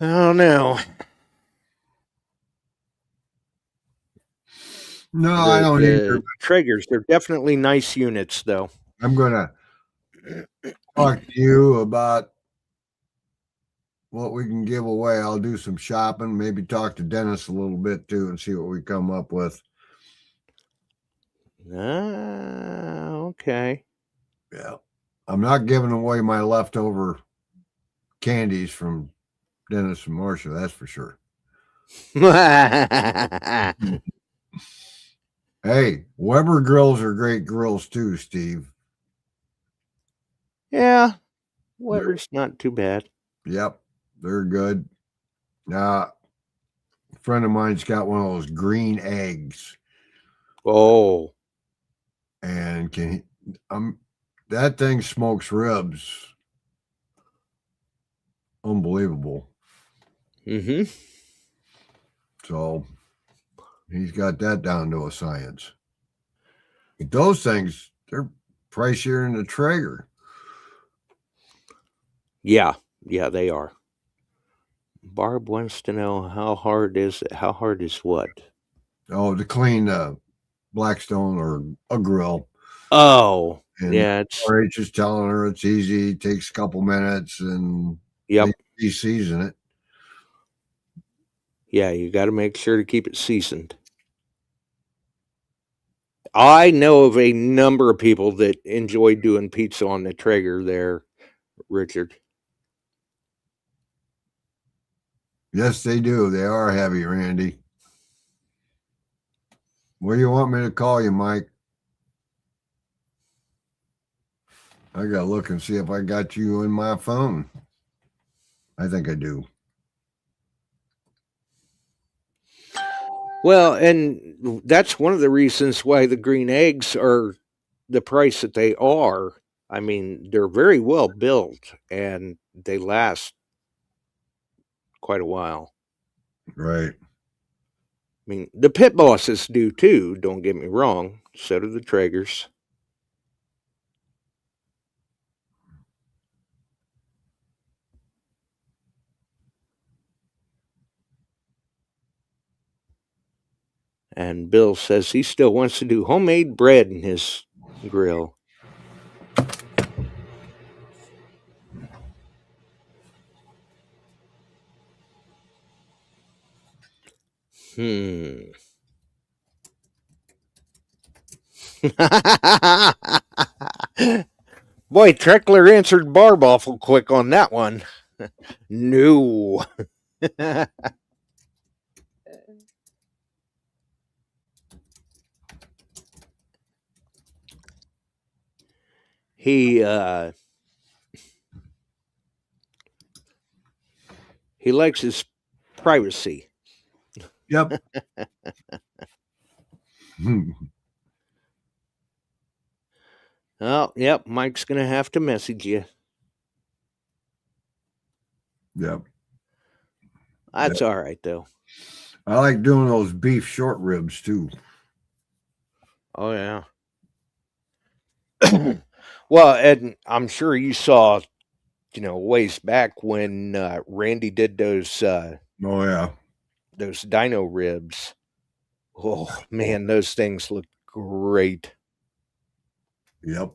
Speaker 3: Oh no.
Speaker 5: No, I don't either.
Speaker 3: The Traegers, they're definitely nice units, though.
Speaker 5: I'm going to talk to you about what we can give away. I'll do some shopping, maybe talk to Dennis a little bit too, and see what we come up with.
Speaker 3: Okay.
Speaker 5: Yeah. I'm not giving away my leftover candies from Dennis and Marcia, that's for sure. Hey, Weber grills are great grills too, Steve.
Speaker 3: Yeah, Weber's not too bad.
Speaker 5: Yep, they're good. Now, a friend of mine's got one of those green eggs,
Speaker 3: Oh,
Speaker 5: and that thing smokes ribs. Unbelievable.
Speaker 3: mm-hmm.
Speaker 5: So he's got that down to a science. But those things, they're pricier than the Traeger.
Speaker 3: Yeah, they are. Barb wants to know how hard is it? How hard is what?
Speaker 5: Oh, to clean a Blackstone or a grill.
Speaker 3: Oh,
Speaker 5: And
Speaker 3: yeah, it's
Speaker 5: RH is telling her it's easy, it takes a couple minutes, and
Speaker 3: yep.
Speaker 5: they season it.
Speaker 3: Yeah, you got to make sure to keep it seasoned. I know of a number of people that enjoy doing pizza on the Traeger there, Richard.
Speaker 5: Yes, they do. They are heavy, Randy. What do you want me to call you, Mike? I gotta look and see if I got you in my phone. I think I do.
Speaker 3: Well, and that's one of the reasons why the green eggs are the price that they are. I mean, they're very well built and they last quite a while.
Speaker 5: Right.
Speaker 3: I mean, the pit bosses do too, don't get me wrong. So do the Traegers. And Bill says he still wants to do homemade bread in his grill. Boy, Treckler answered Barb awful quick on that one. No. He likes his privacy.
Speaker 5: Yep.
Speaker 3: Oh, yep, Mike's gonna have to message you.
Speaker 5: Yep.
Speaker 3: That's all right though.
Speaker 5: I like doing those beef short ribs too.
Speaker 3: Oh yeah. Well, and I'm sure you saw, ways back when Randy did those
Speaker 5: Oh yeah.
Speaker 3: those dino ribs. Oh man, those things look great.
Speaker 5: Yep.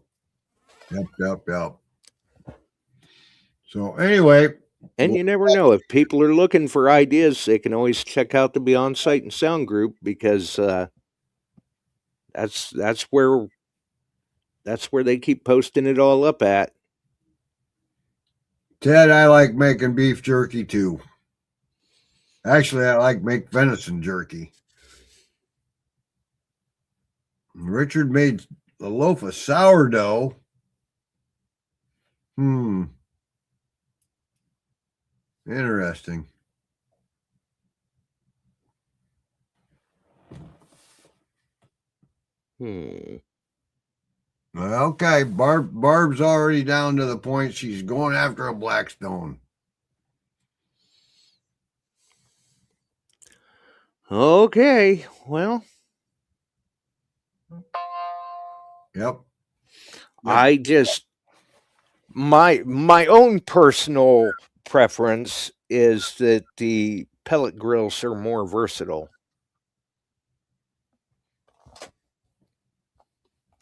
Speaker 5: So anyway,
Speaker 3: And you never know, if people are looking for ideas, they can always check out the Beyond Sight and Sound group, because that's where they keep posting it all up at.
Speaker 5: Ted, I like making beef jerky too. Actually, I like make venison jerky. Richard made a loaf of sourdough. Interesting. Okay, Barb's already down to the point she's going after a Blackstone.
Speaker 3: Okay, well,
Speaker 5: Yep.
Speaker 3: I just my own personal preference is that the pellet grills are more versatile,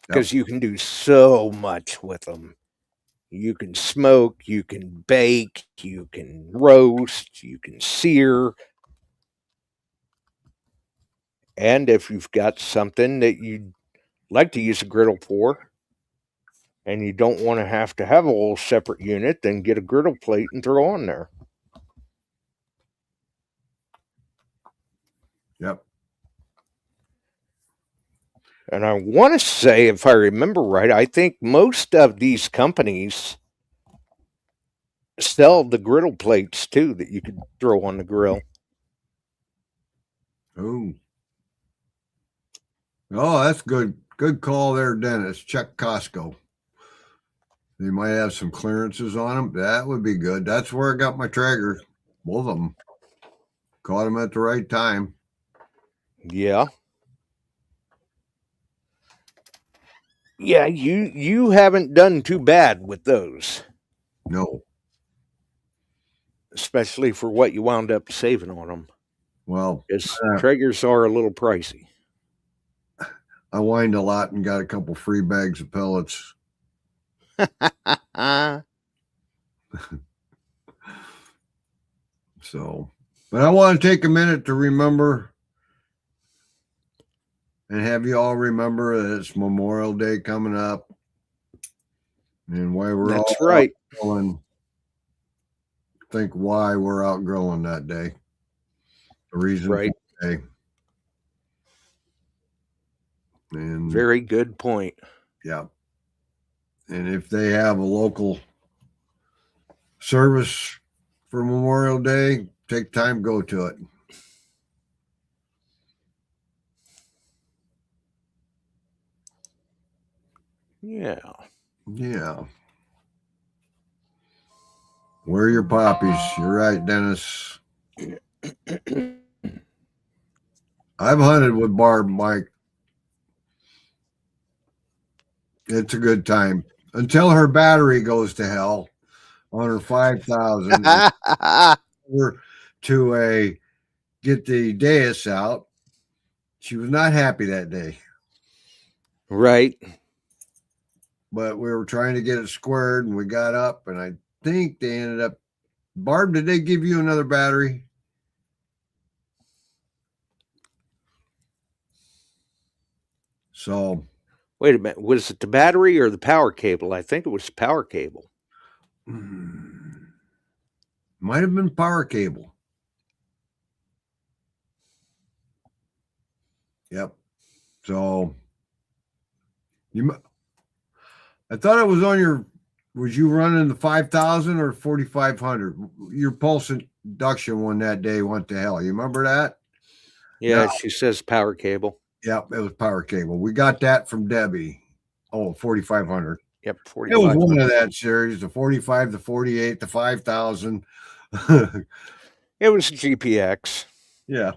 Speaker 3: because you can do so much with them. You can smoke, you can bake, you can roast, you can sear. And if you've got something that you'd like to use a griddle for, and you don't want to have a whole separate unit, then get a griddle plate and throw on there.
Speaker 5: Yep.
Speaker 3: And I want to say, if I remember right, I think most of these companies sell the griddle plates too that you could throw on the grill.
Speaker 5: Oh, that's good. Good call there, Dennis. Check Costco. They might have some clearances on them. That would be good. That's where I got my Traeger. Both of them. Caught them at the right time.
Speaker 3: Yeah. Yeah, you haven't done too bad with those.
Speaker 5: No.
Speaker 3: Especially for what you wound up saving on them.
Speaker 5: Well,
Speaker 3: Because Traegers are a little pricey.
Speaker 5: I whined a lot and got a couple free bags of pellets. So, but I want to take a minute to remember and have you all remember that it's Memorial Day coming up, and why we're
Speaker 3: That's
Speaker 5: all
Speaker 3: right.
Speaker 5: Grilling. Think why we're out grilling that day. The reason
Speaker 3: Right.
Speaker 5: for the day. And
Speaker 3: Very good point.
Speaker 5: yeah. And if they have a local service for Memorial Day, take time, go to it.
Speaker 3: Yeah.
Speaker 5: Yeah. Wear your poppies. You're right, Dennis. I've hunted with Barb, Mike. It's a good time until her battery goes to hell on her 5,000 to get the dais out. She was not happy that day.
Speaker 3: Right.
Speaker 5: But we were trying to get it squared, and we got up, and I think they ended up. Barb, did they give you another battery? So
Speaker 3: Wait a minute. Was it the battery or the power cable? I think it was power cable.
Speaker 5: Might have been power cable. Yep. So I thought it was on your. Was you running the 5,000 or 4,500? Your Pulse Induction one that day went to hell. You remember that?
Speaker 3: Yeah,
Speaker 5: No.
Speaker 3: she says power cable.
Speaker 5: Yep, it was power cable. We got that from Debbie. Oh, 4,500.
Speaker 3: Yep,
Speaker 5: It
Speaker 3: 45.
Speaker 5: was one of that series, the 45, the 48, the 5,000.
Speaker 3: It was GPX.
Speaker 5: Yeah.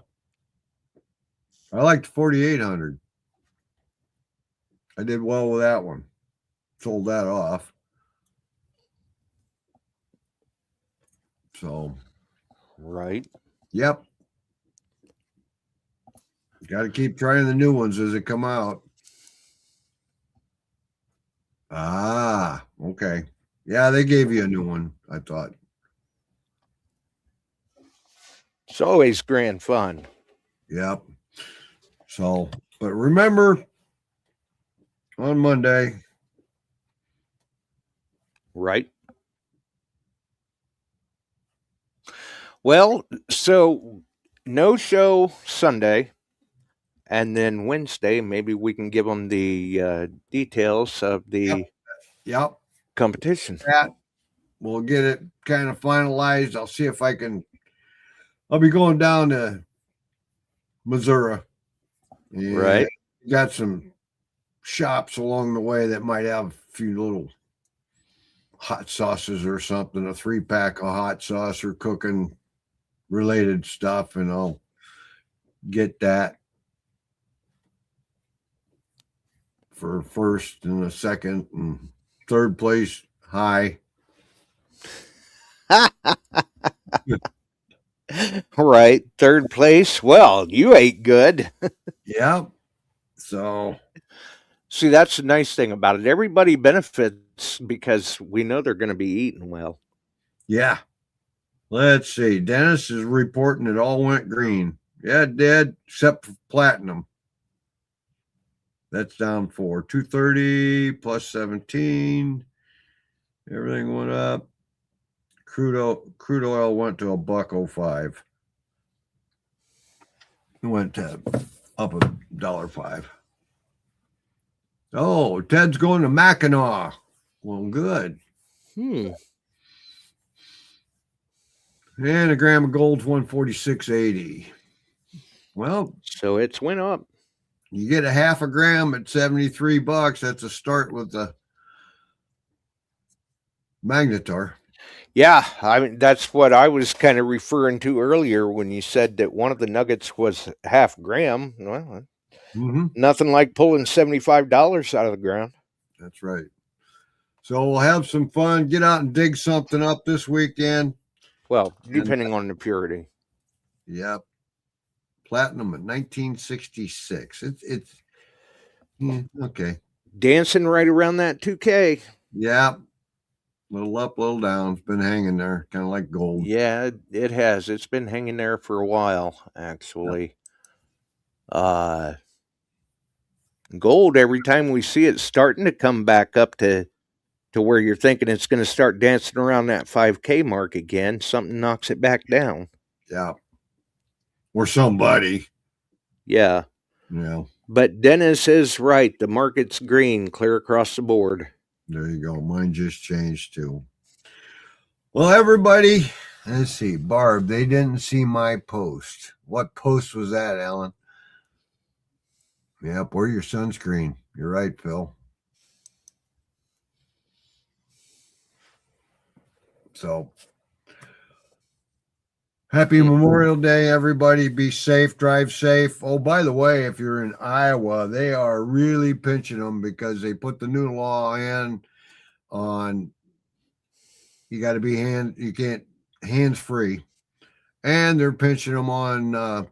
Speaker 5: I liked 4,800. I did well with that one. Sold that off. So,
Speaker 3: Right.
Speaker 5: yep. Got to keep trying the new ones as they come out. Ah, okay. Yeah, they gave you a new one, I thought.
Speaker 3: It's always grand fun.
Speaker 5: Yep. So, but remember on Monday.
Speaker 3: Right. Well, so no show Sunday. And then Wednesday, maybe we can give them the details of the
Speaker 5: Yep.
Speaker 3: competition.
Speaker 5: That we'll get it kind of finalized. I'll see if I can. I'll be going down to Missouri. Yeah,
Speaker 3: Right.
Speaker 5: got some shops along the way that might have a few little hot sauces or something, a 3-pack of hot sauce or cooking related stuff, and I'll get that for first and a second and third place high.
Speaker 3: Right. Third place. Well, you ate good.
Speaker 5: Yep. So
Speaker 3: See, that's the nice thing about it. Everybody benefits because we know they're going to be eating well.
Speaker 5: yeah. Let's see. Dennis is reporting it all went green. Yeah, it did, except for platinum. That's down for 230 plus 17. Everything went up. Crude oil went to $1.05. It went to up $1.05. Oh, Ted's going to Mackinac. Well, good.
Speaker 3: Hmm.
Speaker 5: And a gram of gold's 146.80. Well,
Speaker 3: So it's went up.
Speaker 5: you get a half a gram at $73. That's a start with the magnetar.
Speaker 3: Yeah, I mean that's what I was kind of referring to earlier when you said that one of the nuggets was half gram. Well, nothing like pulling $75 out of the ground.
Speaker 5: That's right. So we'll have some fun. Get out and dig something up this weekend.
Speaker 3: Well, depending on the purity.
Speaker 5: Yep. Platinum at 1966. It's okay.
Speaker 3: Dancing right around that 2K.
Speaker 5: Yep. Little up, little down. It's been hanging there, kind of like gold.
Speaker 3: Yeah, it has. It's been hanging there for a while, actually. Gold, every time we see it starting to come back up to where you're thinking it's going to start dancing around that 5K mark again, something knocks it back down.
Speaker 5: Yeah. Or somebody.
Speaker 3: Yeah.
Speaker 5: Yeah.
Speaker 3: But Dennis is right. The market's green clear across the board.
Speaker 5: There you go. Mine just changed too. Well, everybody, let's see. Barb, they didn't see my post. What post was that, Alan? Yep, wear your sunscreen. You're right, Phil. So, happy Memorial Day, everybody. Be safe, drive safe. Oh, by the way, if you're in Iowa, they are really pinching them because they put the new law in on you got to be hands free, and they're pinching them on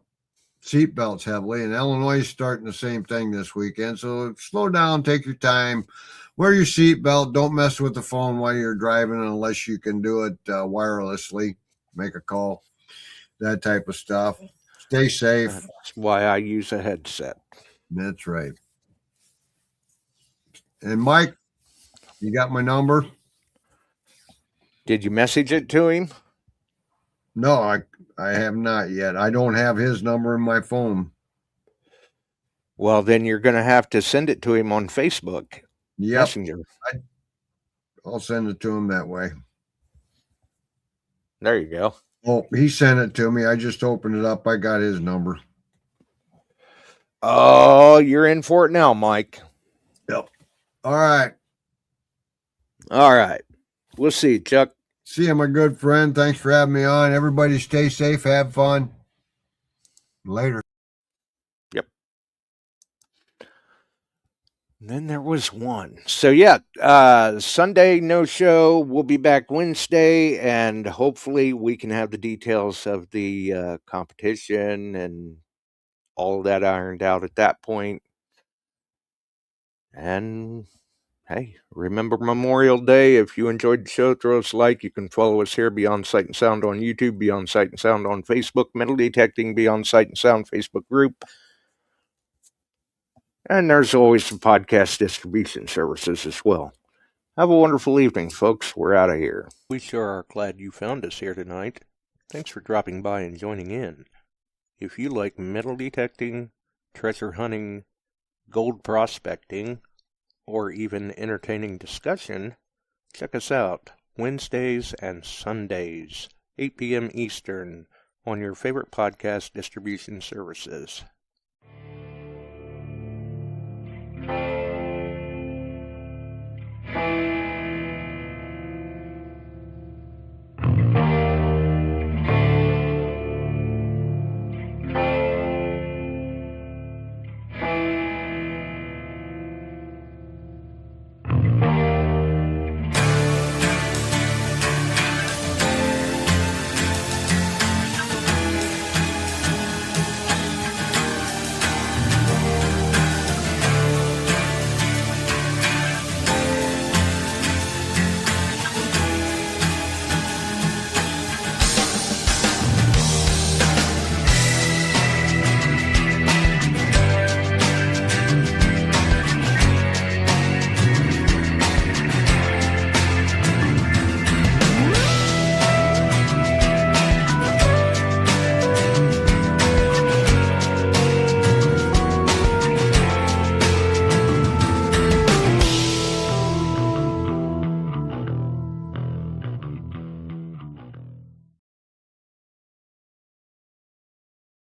Speaker 5: seat belts heavily. And Illinois is starting the same thing this weekend. So slow down, take your time, wear your seat belt. Don't mess with the phone while you're driving unless you can do it wirelessly. Make a call, that type of stuff. Stay safe.
Speaker 3: That's why I use a headset.
Speaker 5: That's right. And Mike, you got my number?
Speaker 3: Did you message it to him?
Speaker 5: No, I have not yet. I don't have his number in my phone.
Speaker 3: Well, then you're going to have to send it to him on Facebook
Speaker 5: Yep,
Speaker 3: Messenger.
Speaker 5: I'll send it to him that way.
Speaker 3: There you go.
Speaker 5: Oh, he sent it to me. I just opened it up. I got his number.
Speaker 3: Oh, you're in for it now, Mike.
Speaker 5: Yep. All right.
Speaker 3: All right. We'll see, Chuck.
Speaker 5: See you, my good friend. Thanks for having me on. Everybody stay safe. Have fun. Later.
Speaker 3: Yep. Then there was one. So, yeah, Sunday, no show. We'll be back Wednesday, and hopefully we can have the details of the competition and all of that ironed out at that point. And hey, remember Memorial Day. If you enjoyed the show, throw us a like. You can follow us here, Beyond Sight and Sound on YouTube, Beyond Sight and Sound on Facebook, Metal Detecting, Beyond Sight and Sound Facebook group. And there's always the podcast distribution services as well. Have a wonderful evening, folks. We're out of here. We sure are glad you found us here tonight. Thanks for dropping by and joining in. If you like metal detecting, treasure hunting, gold prospecting, or even entertaining discussion, check us out Wednesdays and Sundays, 8 p.m. Eastern, on your favorite podcast distribution services.